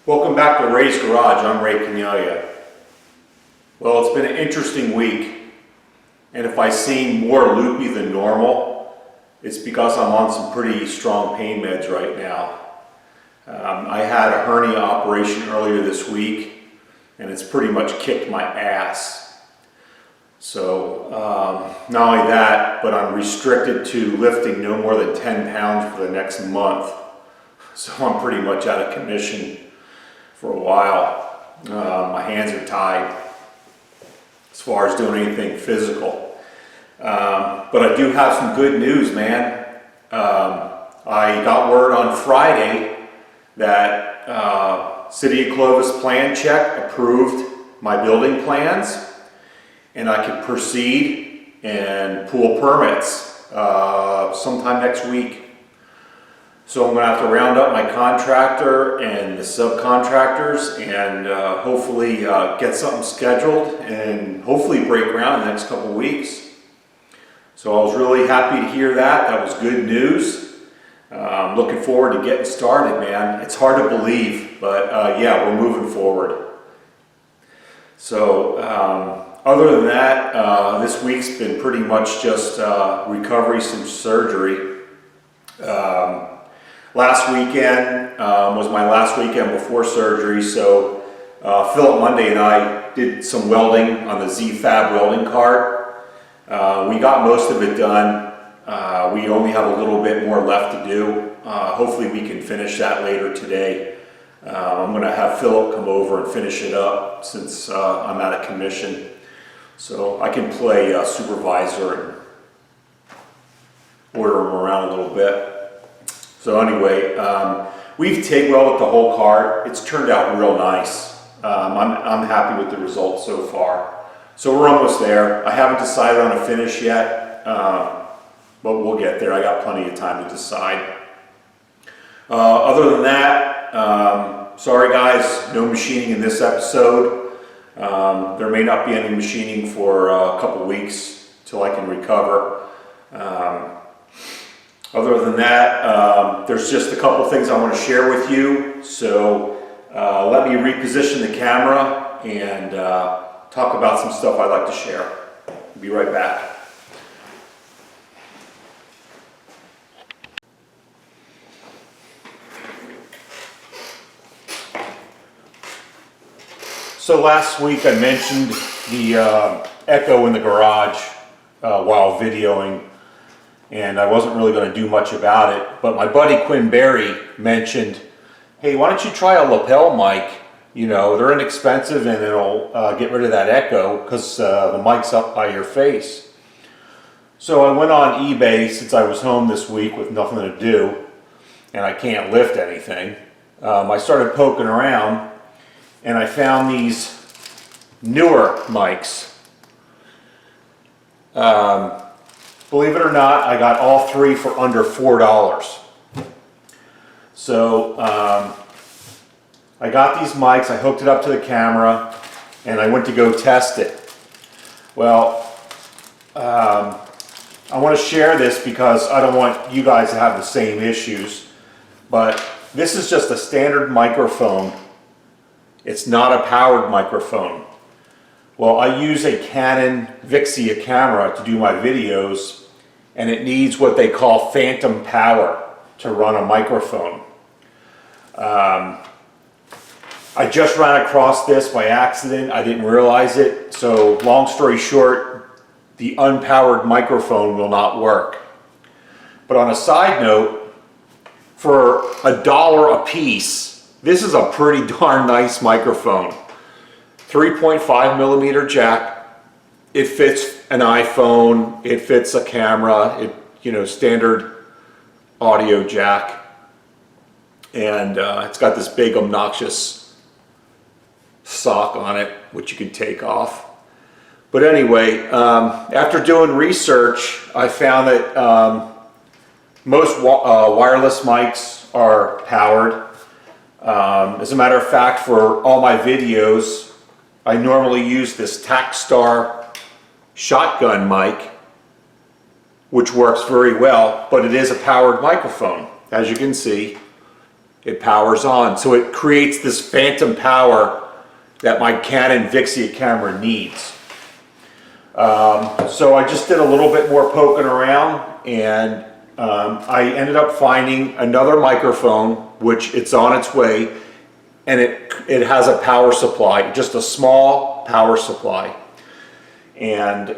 Welcome back to Ray's Garage. I'm Ray Kenyalia. Well, it's been an interesting week, and if I seem more loopy than normal, it's because I'm on some pretty strong pain meds right now. I had a hernia operation earlier this week, and it's pretty much kicked my ass. So not only that, but I'm restricted to lifting no more than 10 pounds for the next month. So I'm pretty much out of commission for a while. My hands are tied as far as doing anything physical. But I do have some good news, man. I got word on Friday that City of Clovis Plan Check approved my building plans, and I could proceed and pull permits sometime next week. So I'm going to have to round up my contractor and the subcontractors and hopefully get something scheduled and hopefully break ground in the next couple weeks. So I was really happy to hear that. That was good news. I'm looking forward to getting started, man. It's hard to believe, but yeah, we're moving forward. So other than that, this week's been pretty much just recovery from surgery. Last weekend was my last weekend before surgery, so Philip Monday and I did some welding on the ZTFab welding cart. We got most of it done. We only have a little bit more left to do. Hopefully we can finish that later today. I'm going to have Philip come over and finish it up since I'm out of commission. So I can play supervisor and order him around a little bit. So anyway, we've TIG welded the whole cart. It's turned out real nice. I'm happy with the results so far. So we're almost there. I haven't decided on a finish yet, but we'll get there. I got plenty of time to decide. Other than that, sorry guys, no machining in this episode. There may not be any machining for a couple weeks till I can recover. Other than that, there's just a couple things I want to share with you. So let me reposition the camera and talk about some stuff I'd like to share. I'll be right back. So last week I mentioned the echo in the garage while videoing, and I wasn't really going to do much about it, but my buddy Quinn Berry mentioned, hey, why don't you try a lapel mic? You know, they're inexpensive and it'll get rid of that echo because the mic's up by your face. So I went on eBay since I was home this week with nothing to do and I can't lift anything. I started poking around and I found these newer mics. Believe it or not, I got all three for under $4. So I got these mics, I hooked it up to the camera, and I went to go test it. Well, I want to share this because I don't want you guys to have the same issues, but this is just a standard microphone. It's not a powered microphone. Well, I use a Canon Vixia camera to do my videos, and it needs what they call phantom power to run a microphone. I just ran across this by accident. I didn't realize it. So long story short, the unpowered microphone will not work. But on a side note, for $1 a piece, this is a pretty darn nice microphone. 3.5 millimeter jack. It fits an iPhone. It fits a camera. Standard audio jack. And it's got this big obnoxious sock on it, which you can take off. But anyway, after doing research, I found that most wireless mics are powered. As a matter of fact, for all my videos, I normally use this Takstar shotgun mic, which works very well, but it is a powered microphone. As you can see, it powers on. So it creates this phantom power that my Canon Vixia camera needs. So I just did a little bit more poking around, and I ended up finding another microphone, which it's on its way, and it has a power supply, just a small power supply. And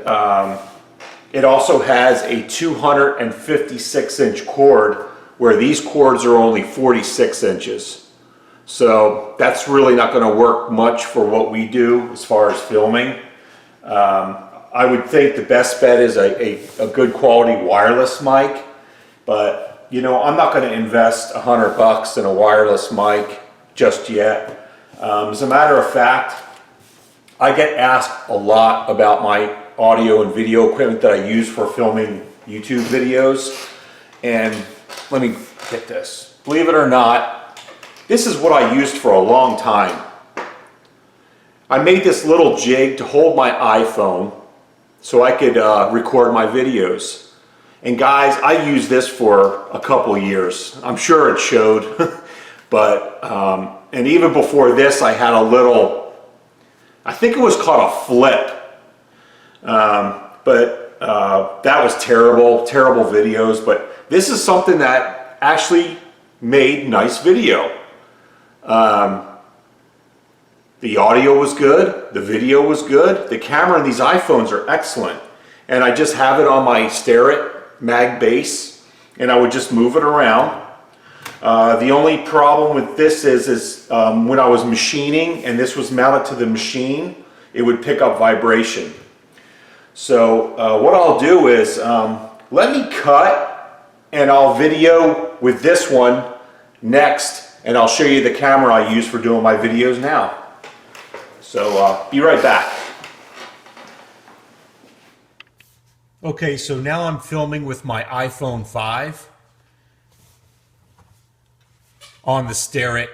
it also has a 256-inch cord, where these cords are only 46 inches. So that's really not going to work much for what we do as far as filming. I would think the best bet is a good quality wireless mic, but you know, I'm not going to invest $100 in a wireless mic just yet. As a matter of fact, I get asked a lot about my audio and video equipment that I use for filming YouTube videos, and let me get this. Believe it or not, this is what I used for a long time. I made this little jig to hold my iPhone so I could record my videos. And guys, I used this for a couple years. I'm sure it showed, but and even before this, I had a little, I think it was called a flip, but that was terrible videos. But this is something that actually made nice video. The audio was good, the video was good, the camera in these iPhones are excellent. And I just have it on my Starrett mag base, and I would just move it around. The only problem with this is when I was machining and this was mounted to the machine, it would pick up vibration. So what I'll do is, let me cut and I'll video with this one next, and I'll show you the camera I use for doing my videos now. So be right back. Okay, so now I'm filming with my iPhone 5 on the Starrett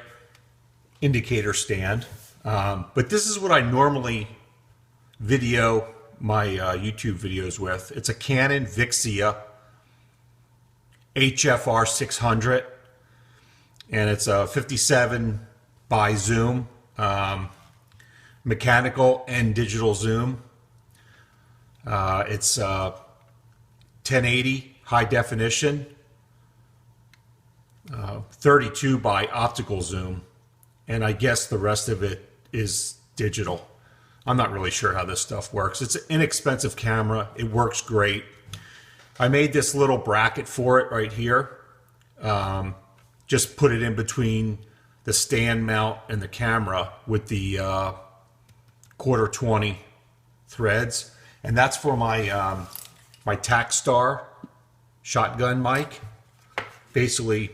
indicator stand. But this is what I normally video my YouTube videos with. It's a Canon Vixia HFR 600, and it's a 57 by zoom, mechanical and digital zoom. It's 1080 high definition, 32 by optical zoom, and I guess the rest of it is digital. I'm not really sure how this stuff works. It's an inexpensive camera. It works great. I made this little bracket for it right here. Just put it in between the stand mount and the camera with the quarter 20 threads, and that's for my my Takstar shotgun mic. Basically,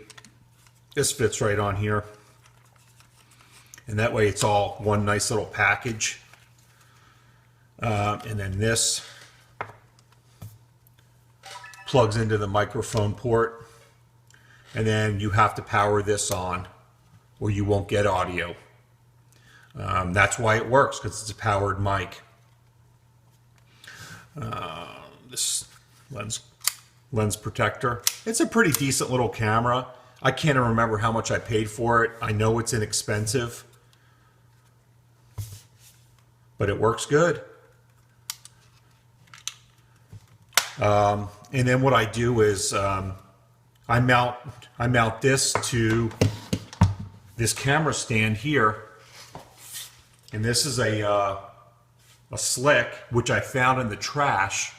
this fits right on here, and that way it's all one nice little package. And then this plugs into the microphone port, and then you have to power this on or you won't get audio. That's why it works, because it's a powered mic. This lens protector. It's a pretty decent little camera. I can't even remember how much I paid for it. I know it's inexpensive, but it works good. And then what I do is I mount this to this camera stand here, and this is a slick which I found in the trash,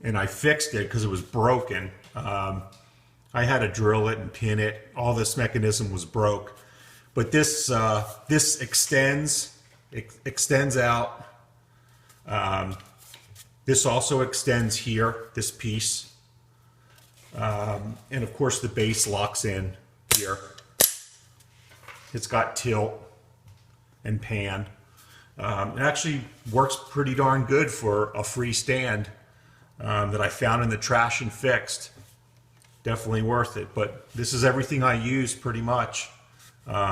and I fixed it because it was broken. I had to drill it and pin it. All this mechanism was broke, but this this extends out. This also extends here, this piece, and of course the base locks in here. It's got tilt and pan. It actually works pretty darn good for a free stand that I found in the trash and fixed. Definitely worth it. But this is everything I use pretty much,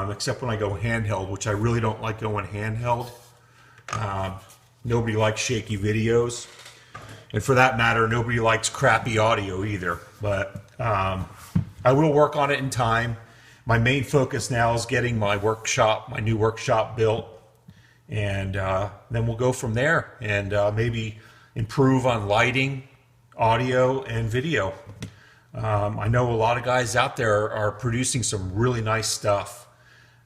except when I go handheld, which I really don't like going handheld. Nobody likes shaky videos, and for that matter, nobody likes crappy audio either. But I will work on it in time. my main focus now is getting my workshop, my new workshop built, and then we'll go from there and maybe improve on lighting, audio, and video. I know a lot of guys out there are producing some really nice stuff.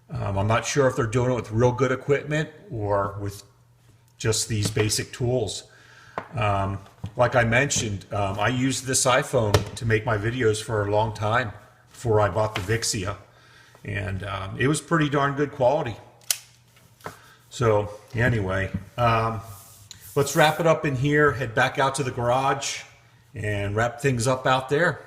I'm not sure if they're doing it with real good equipment or with just these basic tools. Like I mentioned, I used this iPhone to make my videos for a long time before I bought the Vixia, and it was pretty darn good quality. So anyway, let's wrap it up in here, head back out to the garage, and wrap things up out there.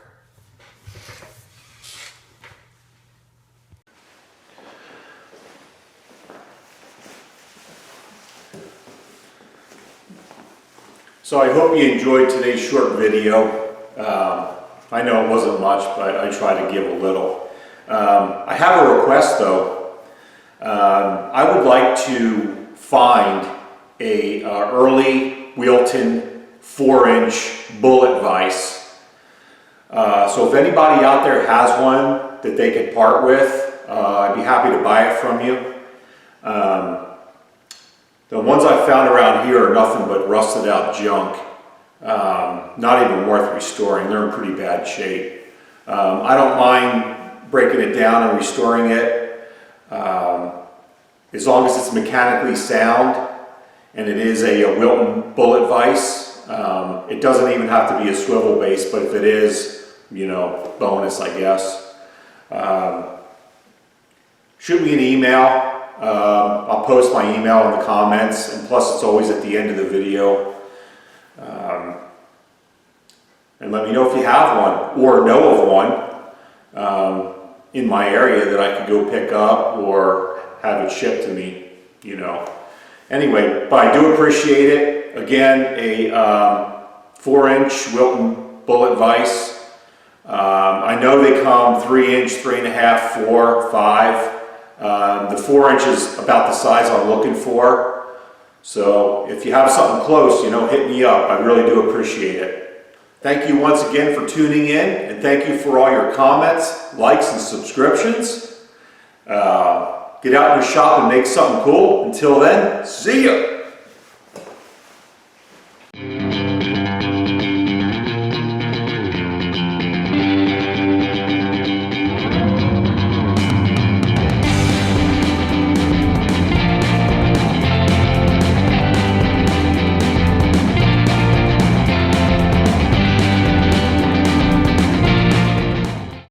So I hope you enjoyed today's short video. I know it wasn't much, but I try to give a little. I have a request though. I would like to find a early Wilton 4-inch bullet vise. So if anybody out there has one that they could part with, I'd be happy to buy it from you. The ones I found around here are nothing but rusted out junk. Not even worth restoring. They're in pretty bad shape. I don't mind breaking it down and restoring it. As long as it's mechanically sound and it is a Wilton Bullet Vise. It doesn't even have to be a swivel base, but if it is, you know, bonus, I guess. Shoot me an email. I'll post my email in the comments, and plus it's always at the end of the video. And let me know if you have one or know of one in my area that I could go pick up or have it shipped to me, you know. Anyway, but I do appreciate it. Again, a 4-inch Wilton Bullet Vise. I know they come 3-inch, 3.5, 4, 5. The 4-inch is about the size I'm looking for. So if you have something close, you know, hit me up. I really do appreciate it. Thank you once again for tuning in, and thank you for all your comments, likes, and subscriptions. Get out in your shop and make something cool. Until then, see ya!